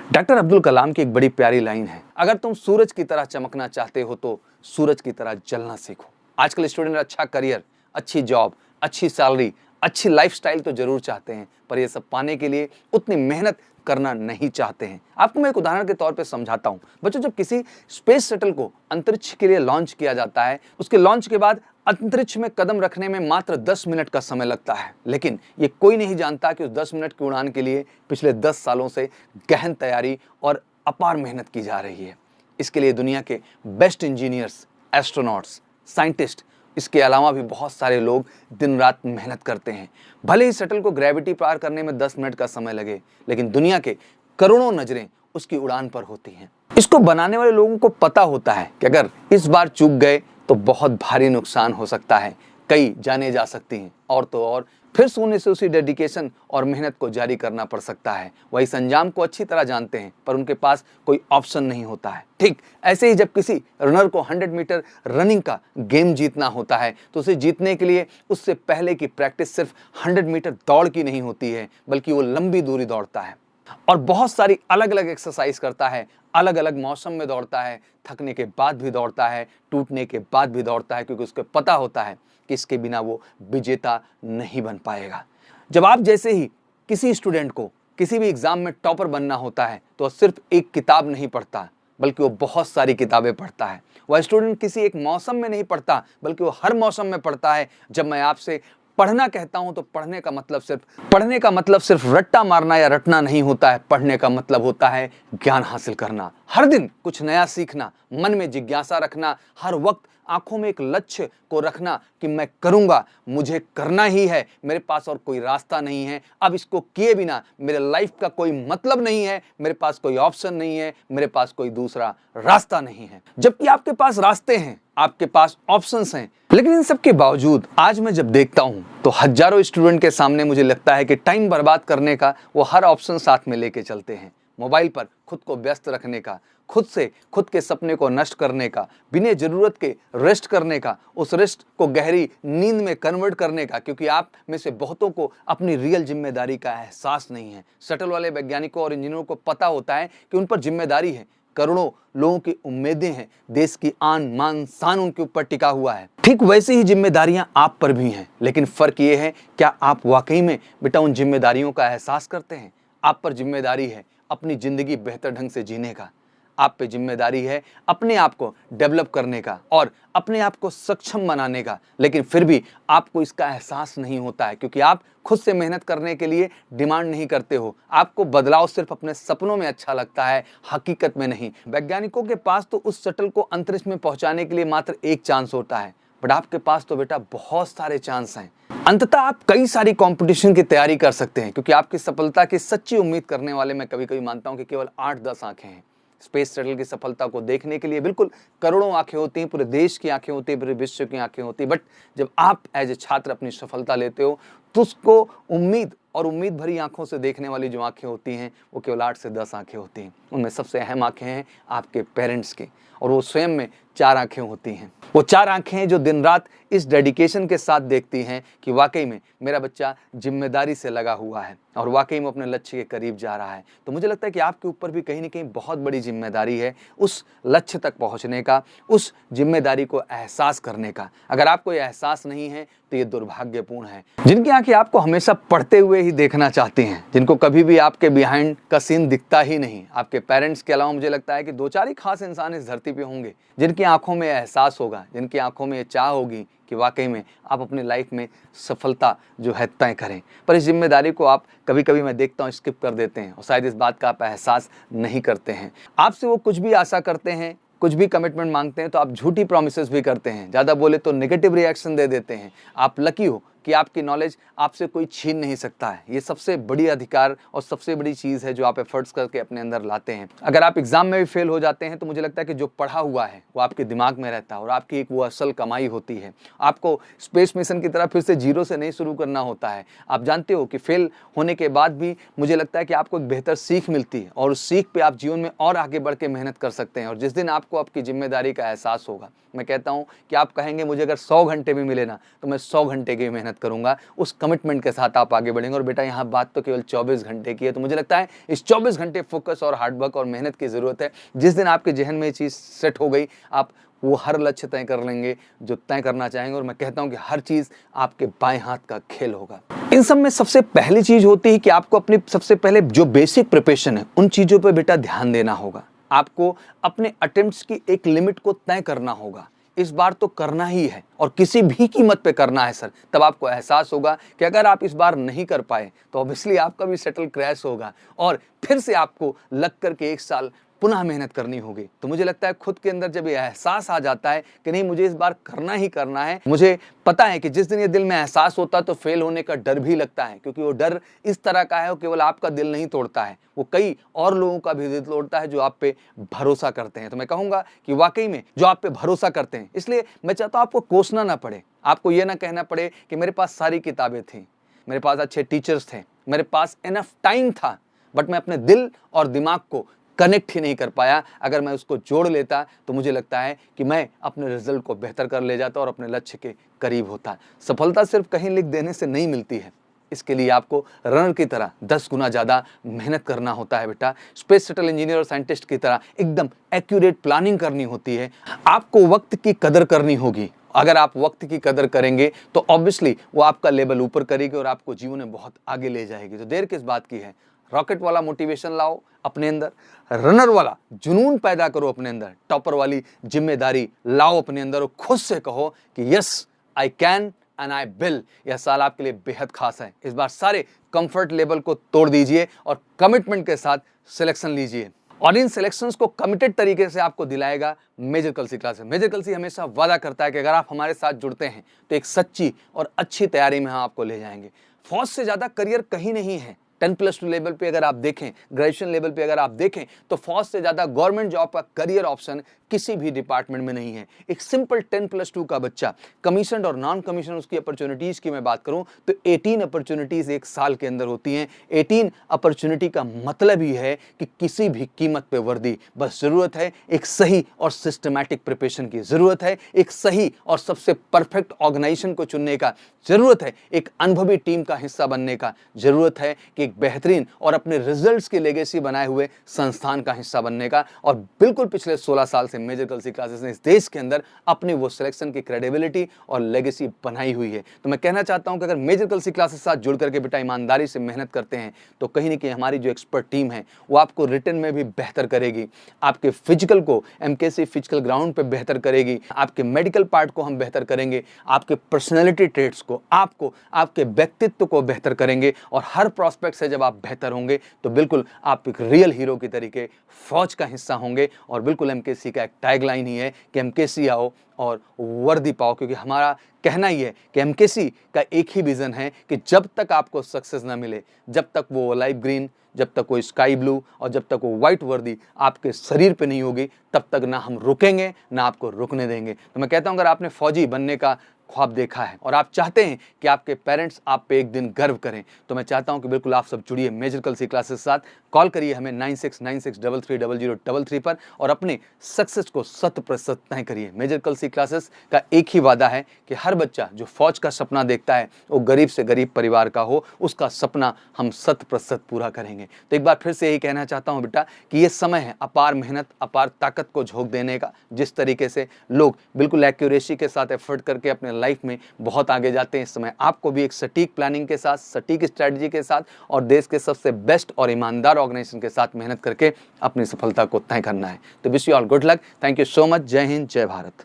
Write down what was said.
Doctor Abdul Kalam की एक बड़ी प्यारी लाइन है, अगर तुम सूरज की तरह चमकना चाहते हो तो सूरज की तरह जलना सीखो। आजकल स्टूडेंट अच्छा करियर, अच्छी जॉब, अच्छी सैलरी, अच्छी लाइफस्टाइल तो जरूर चाहते हैं, पर ये सब पाने के लिए उतनी मेहनत करना नहीं चाहते हैं। आपको मैं एक उदाहरण के तौर पे समझाता हूं। बच्चों, जब किसी स्पेस शटल को अंतरिक्ष के लिए लॉन्च किया जाता है, उसके लॉन्च के बाद अंतरिक्ष में कदम रखने में मात्र 10 मिनट का समय लगता है, लेकिन ये कोई नहीं जानता कि उस 10 मिनट की उड़ान के लिए पिछले 10 सालों से गहन तैयारी और अपार मेहनत की जा रही है। इसके लिए दुनिया के बेस्ट इंजीनियर्स, एस्ट्रोनॉट्स, साइंटिस्ट, इसके अलावा भी बहुत सारे लोग दिन रात मेहनत करते हैं। भले ही शटल को ग्रेविटी पार करने में 10 मिनट का समय लगे, लेकिन दुनिया के करोड़ों नजरें उसकी उड़ान पर होती हैं। इसको बनाने वाले लोगों को पता होता है कि अगर इस बार चूक गए तो बहुत भारी नुकसान हो सकता है, कई जानें जा सकती हैं, और तो और फिर सोने से उसी डेडिकेशन और मेहनत को जारी करना पड़ सकता है। वही इस अंजाम को अच्छी तरह जानते हैं, पर उनके पास कोई ऑप्शन नहीं होता है। ठीक ऐसे ही जब किसी रनर को 100 मीटर रनिंग का गेम जीतना होता है, तो उसे जीतने के लिए उससे पहले की प्रैक्टिस सिर्फ 100 मीटर दौड़ की नहीं होती है, बल्कि वो लंबी दूरी दौड़ता है और बहुत सारी अलग अलग एक्सरसाइज करता है, अलग अलग मौसम में दौड़ता है, थकने के बाद भी दौड़ता है, टूटने के बाद भी दौड़ता है, क्योंकि उसको पता होता है कि इसके बिना वो विजेता नहीं बन पाएगा। जब आप जैसे ही किसी स्टूडेंट को किसी भी एग्जाम में टॉपर बनना होता है, तो सिर्फ एक किताब नहीं पढ़ता, बल्कि वो बहुत सारी किताबें पढ़ता है। वह स्टूडेंट किसी एक मौसम में नहीं पढ़ता, बल्कि वो हर मौसम में पढ़ता है। जब मैं आपसे पढ़ना कहता हूं तो पढ़ने का मतलब सिर्फ रट्टा मारना या रटना नहीं होता है। पढ़ने का मतलब होता है ज्ञान हासिल करना, हर दिन कुछ नया सीखना, मन में जिज्ञासा रखना, हर वक्त आंखों में एक लक्ष्य को रखना कि मैं करूंगा, मुझे करना ही है, मेरे पास और कोई रास्ता नहीं है, अब इसको किए बिना मेरे लाइफ का कोई मतलब नहीं है, मेरे पास कोई ऑप्शन नहीं है, मेरे पास कोई दूसरा रास्ता नहीं है। जबकि आपके पास रास्ते हैं, आपके पास ऑप्शंस हैं, लेकिन इन सब के बावजूद आज मैं जब देखता हूं तो हजारों स्टूडेंट के सामने मुझे लगता है कि टाइम बर्बाद करने का वो हर ऑप्शन साथ में लेके चलते हैं। मोबाइल पर खुद को व्यस्त रखने का, खुद के सपने को नष्ट करने का, बिना जरूरत के रेस्ट करने का, उस रेस्ट को गहरी नींद में कन्वर्ट करने का, क्योंकि आप में से बहुतों को अपनी रियल जिम्मेदारी का एहसास नहीं है। शटल वाले वैज्ञानिकों और इंजीनियरों को पता होता है कि उन पर जिम्मेदारी है, करोड़ों लोगों की उम्मीदें हैं, देश की आन मान शान उनके ऊपर टिका हुआ है। ठीक वैसे ही जिम्मेदारियां आप पर भी हैं, लेकिन फर्क ये है, क्या आप वाकई में बेटा उन जिम्मेदारियों का एहसास करते हैं? आप पर जिम्मेदारी है अपनी जिंदगी बेहतर ढंग से जीने का, आप पे जिम्मेदारी है अपने आप को डेवलप करने का और अपने आप को सक्षम बनाने का, लेकिन फिर भी आपको इसका एहसास नहीं होता है, क्योंकि आप खुद से मेहनत करने के लिए डिमांड नहीं करते हो। आपको बदलाव सिर्फ अपने सपनों में अच्छा लगता है, हकीकत में नहीं। वैज्ञानिकों के पास तो उस शटल को अंतरिक्ष में पहुंचाने के लिए मात्र एक चांस होता है, बट आपके पास तो बेटा बहुत सारे चांस हैं। अंततः आप कई सारी कंपटीशन की तैयारी कर सकते हैं, क्योंकि आपकी सफलता की सच्ची उम्मीद करने वाले मैं कभी कभी मानता हूं कि केवल 8-10 आंखें हैं। स्पेस शटल की सफलता को देखने के लिए बिल्कुल करोड़ों आंखें होती हैं, पूरे देश की आंखें होती हैं, पूरे विश्व की आंखें होती हैं, बट जब आप एज ए छात्र अपनी सफलता लेते हो तो उसको उम्मीद भरी आंखों से देखने वाली जो आंखें होती हैं वो केवल 8 से 10 आंखें होती हैं। उनमें सबसे अहम आंखें हैं आपके पेरेंट्स की, और वो स्वयं में 4 आंखें होती हैं। वो 4 आंखें हैं जो दिन रात इस डेडिकेशन के साथ देखती हैं कि वाकई में मेरा बच्चा जिम्मेदारी से लगा हुआ है और वाकई में अपने लक्ष्य के करीब जा रहा है। तो मुझे लगता है कि आपके ऊपर भी कहीं ना कहीं बहुत बड़ी जिम्मेदारी है उस लक्ष्य तक पहुंचने का, उस जिम्मेदारी को एहसास करने का। अगर आपको ये एहसास नहीं है तो ये दुर्भाग्यपूर्ण है। जिनकी आंखें आपको हमेशा पढ़ते हुए ही देखना चाहती हैं, जिनको कभी भी आपके बिहाइंड का सीन दिखता ही नहीं, आपके पेरेंट्स के अलावा मुझे लगता है कि 2-4 ही खास इंसान इस धरती पे होंगे जिनकी आंखों में एहसास होगा, जिनकी आंखों में ये चाह होगी कि वाकई में आप अपनी लाइफ में सफलता जो है तय करें। पर इस जिम्मेदारी को आप कभी कभी मैं देखता हूँ स्किप कर देते हैं, और शायद इस बात का आप एहसास नहीं करते हैं। आपसे वो कुछ भी आशा करते हैं, कुछ भी कमिटमेंट मांगते हैं, तो आप झूठी प्रॉमिसेस भी करते हैं, ज़्यादा बोले तो नेगेटिव रिएक्शन दे देते हैं। आप लकी हो कि आपकी नॉलेज आपसे कोई छीन नहीं सकता है। ये सबसे बड़ी अधिकार और सबसे बड़ी चीज़ है जो आप एफर्ट्स करके अपने अंदर लाते हैं। अगर आप एग्जाम में भी फेल हो जाते हैं तो मुझे लगता है कि जो पढ़ा हुआ है वो आपके दिमाग में रहता है और आपकी एक वो असल कमाई होती है। आपको स्पेस मिशन की तरह फिर से जीरो से नहीं शुरू करना होता है। आप जानते हो कि फेल होने के बाद भी मुझे लगता है कि आपको एक बेहतर सीख मिलती है, और उस सीख पे आप जीवन में और आगे बढ़ के मेहनत कर सकते हैं। और जिस दिन आपको आपकी जिम्मेदारी का एहसास होगा, मैं कहता हूँ कि आप कहेंगे मुझे अगर 100 घंटे भी मिले ना तो मैं 100 घंटे की मेहनत मेहनत करूंगा, उस कमिटमेंट के साथ आप आगे बढ़ेंगे। और बेटा यहाँ बात तो केवल 24 घंटे की है, तो मुझे लगता है इस 24 घंटे फोकस और हार्डवर्क और मेहनत की जरूरत है। जिस दिन आपके जहन में ये चीज़ सेट हो गई, आप वो हर लक्ष्य तय कर लेंगे जो तय करना चाहेंगे। और मैं कहता हूं कि हर चीज आपके बाएं हाथ का खेल होगा। इन सब में सबसे पहली चीज होती है कि आपको अपनी सबसे पहले जो बेसिक प्रिपरेशन है उन चीजों पे बेटा ध्यान देना होगा। आपको अपने अटेम्प्ट्स की एक लिमिट को तय करना होगा। इस बार तो करना ही है और किसी भी कीमत पे करना है सर। तब आपको एहसास होगा कि अगर आप इस बार नहीं कर पाए तो ऑब्वियसली आपका भी सेटल क्रैश होगा और फिर से आपको लग करके 1 साल पुनः मेहनत करनी होगी। तो मुझे लगता है खुद के अंदर जब ये एहसास आ जाता है कि नहीं मुझे इस बार करना ही करना है, मुझे पता है कि जिस दिन ये दिल में एहसास होता है तो फेल होने का डर भी लगता है, क्योंकि वो डर इस तरह का है, वो केवल आपका दिल नहीं तोड़ता है, वो कई और लोगों का भी दिल तोड़ता है जो आप पे भरोसा करते हैं। तो मैं कहूंगा कि वाकई में जो आप पे भरोसा करते हैं, इसलिए मैं चाहता हूं आपको कोसना ना पड़े, आपको ये ना कहना पड़े कि मेरे पास सारी किताबें थी, मेरे पास अच्छे टीचर्स थे, मेरे पास इनफ टाइम था, बट मैं अपने दिल और दिमाग को कनेक्ट ही नहीं कर पाया। अगर मैं उसको जोड़ लेता तो मुझे लगता है कि मैं अपने रिजल्ट को बेहतर कर ले जाता और अपने लक्ष्य के करीब होता। सफलता सिर्फ कहीं लिख देने से नहीं मिलती है, इसके लिए आपको रनर की तरह 10 गुना ज़्यादा मेहनत करना होता है बेटा। स्पेस शटल इंजीनियर और साइंटिस्ट की तरह एकदम एक्यूरेट प्लानिंग करनी होती है। आपको वक्त की कदर करनी होगी। अगर आप वक्त की कदर करेंगे तो ऑब्वियसली वो आपका लेवल ऊपर करेगी और आपको जीवन में बहुत आगे ले जाएगी। तो देर किस बात की है, रॉकेट वाला मोटिवेशन लाओ अपने अंदर, रनर वाला जुनून पैदा करो अपने अंदर, टॉपर वाली जिम्मेदारी लाओ अपने अंदर और खुद से कहो कि yes I can and I will. यह साल आपके लिए बेहद खास है। इस बार सारे कंफर्ट लेवल को तोड़ दीजिए और कमिटमेंट के साथ सिलेक्शन लीजिए। और इन सिलेक्शंस को कमिटेड तरीके से आपको दिलाएगा मेजर कलसी क्लासेस। मेजर कलसी हमेशा वादा करता है कि अगर आप हमारे साथ जुड़ते हैं तो एक सच्ची और अच्छी तैयारी में हम आपको ले जाएंगे। फौज से ज़्यादा करियर कहीं नहीं है। 10+2 लेवल पे अगर आप देखें, ग्रेजुएशन लेवल पे अगर आप देखें तो फौज से ज़्यादा गवर्नमेंट जॉब का करियर ऑप्शन किसी भी डिपार्टमेंट में नहीं है। एक सिंपल 10+2 का बच्चा, कमीशन और नॉन कमीशन उसकी अपॉर्चुनिटीज़ की मैं बात करूं तो 18 अपॉर्चुनिटीज़ एक साल के अंदर होती हैं। 18 अपॉर्चुनिटी का मतलब ही है कि किसी भी कीमत पे वर्दी, बस ज़रूरत है एक सही और सिस्टमैटिक प्रिपरेशन की, ज़रूरत है एक सही और सबसे परफेक्ट ऑर्गेनाइजेशन को चुनने का, ज़रूरत है एक अनुभवी टीम का हिस्सा बनने का, ज़रूरत है कि एक बेहतरीन और अपने रिजल्ट्स की लेगेसी बनाए हुए संस्थान का हिस्सा बनने का। और बिल्कुल पिछले 16 साल से मेजर कलसी क्लासेस ने इस देश के अंदर अपनी वो सिलेक्शन की क्रेडिबिलिटी और लेगेसी बनाई हुई है। तो मैं कहना चाहता हूं कि अगर मेजर कलसी क्लासेस साथ जुड़ करके बेटा ईमानदारी से मेहनत करते हैं तो कहीं ना कहीं हमारी जो एक्सपर्ट टीम है वो आपको रिटन में भी बेहतर करेगी, आपके फिजिकल को एमकेसी फिजिकल ग्राउंड पे बेहतर करेगी, आपके मेडिकल पार्ट को हम बेहतर करेंगे, आपके पर्सनैलिटी ट्रेट्स को, आपको आपके व्यक्तित्व को बेहतर करेंगे। और हर प्रोस्पेक्ट से जब आप बेहतर होंगे तो बिल्कुल आप एक रियल हीरो की तरीके फौज का हिस्सा होंगे। और बिल्कुल एमकेसी का एक टैगलाइन ही है कि एमकेसी आओ और वर्दी पाओ, क्योंकि हमारा कहना ही है कि एमकेसी का एक ही विजन है कि जब तक आपको सक्सेस ना मिले, जब तक वो लाइट ग्रीन, जब तक वो स्काई ब्लू और जब तक वो व्हाइट वर्दी आपके शरीर पे नहीं होगी, तब तक ना हम रुकेंगे ना आपको रुकने देंगे। तो मैं कहता हूं अगर आपने फौजी बनने का ख्वाब देखा है और आप चाहते हैं कि आपके पेरेंट्स आप पे एक दिन गर्व करें, तो मैं चाहता हूं कि बिल्कुल आप सब जुड़िए मेजर कलसी क्लासेस के साथ। कॉल करिए हमें 9696330033 पर और अपने सक्सेस को 100% तय करिए। मेजर कलसी क्लासेस का एक ही वादा है कि हर बच्चा जो फौज का सपना देखता है वो गरीब से गरीब परिवार का हो, उसका सपना हम 100% पूरा करेंगे। तो एक बार फिर से यही कहना चाहता हूं बेटा कि ये समय है अपार मेहनत, अपार ताकत को झोंक देने का। जिस तरीके से लोग बिल्कुल एक्यूरेसी के साथ एफर्ट करके अपने लाइफ में बहुत आगे जाते हैं, इस समय आपको भी एक सटीक प्लानिंग के साथ, सटीक स्ट्रेटजी के साथ और देश के सबसे बेस्ट और ईमानदार ऑर्गेनाइजेशन के साथ मेहनत करके अपनी सफलता को तय करना है। तो wish you all good luck. Thank you so much. जय हिंद, जय भारत।